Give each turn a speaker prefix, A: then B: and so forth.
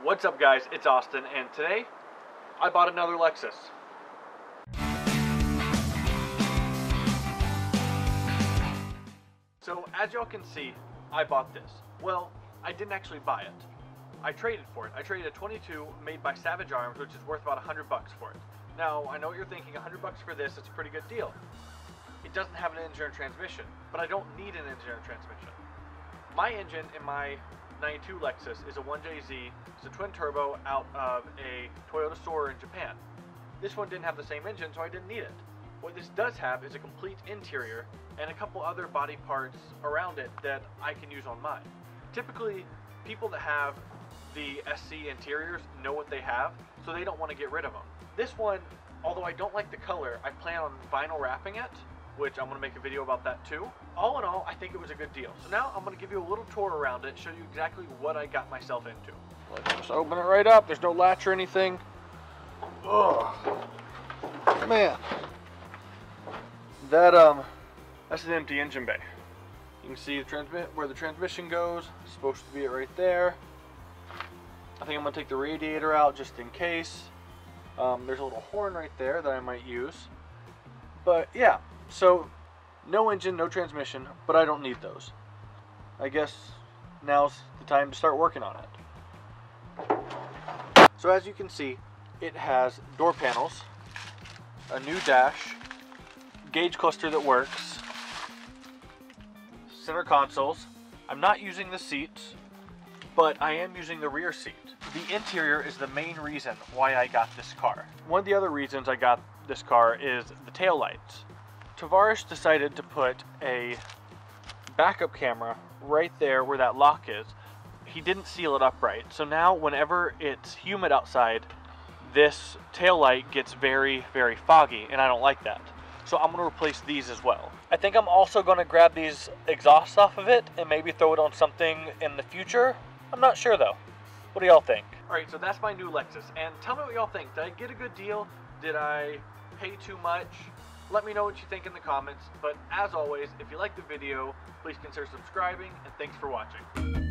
A: What's up guys, it's Austin, and today I bought another Lexus. So as y'all can see, I bought this. Well, I didn't actually buy it. I traded for it. I traded a 22 made by Savage Arms, which is worth about $100 for it. Now, I know what you're thinking, $100 for this, it's a pretty good deal. It doesn't have an engine or transmission, but I don't need an engine or transmission. My engine in my 92 Lexus is a 1JZ. It's a twin turbo out of a Toyota store in Japan. This one didn't have the same engine, so I didn't need it. What this does have is a complete interior and a couple other body parts around it that I can use on mine. Typically, people that have the SC interiors know what they have, so they don't want to get rid of them. This one, although I don't like the color, I plan on vinyl wrapping it, which I'm going to make a video about that too. All in all, I think it was a good deal. So now I'm going to give you a little tour around it, show you exactly what I got myself into. Let's just open it right up. There's no latch or anything. Oh, man. That's an empty engine bay. You can see where the transmission goes. It's supposed to be it right there. I think I'm going to take the radiator out just in case. There's a little horn right there that I might use. But yeah. So, no engine, no transmission, but I don't need those. I guess now's the time to start working on it. So as you can see, it has door panels, a new dash, gauge cluster that works, center consoles. I'm not using the seats, but I am using the rear seat. The interior is the main reason why I got this car. One of the other reasons I got this car is the taillights. Tavares decided to put a backup camera right there where that lock is. He didn't seal it up right. So now whenever it's humid outside, this taillight gets very, very foggy, and I don't like that. So I'm going to replace these as well. I think I'm also going to grab these exhausts off of it and maybe throw it on something in the future. I'm not sure though. What do y'all think? Alright, so that's my new Lexus. And tell me what y'all think. Did I get a good deal? Did I pay too much? Let me know what you think in the comments, but as always, if you like the video, please consider subscribing, and thanks for watching.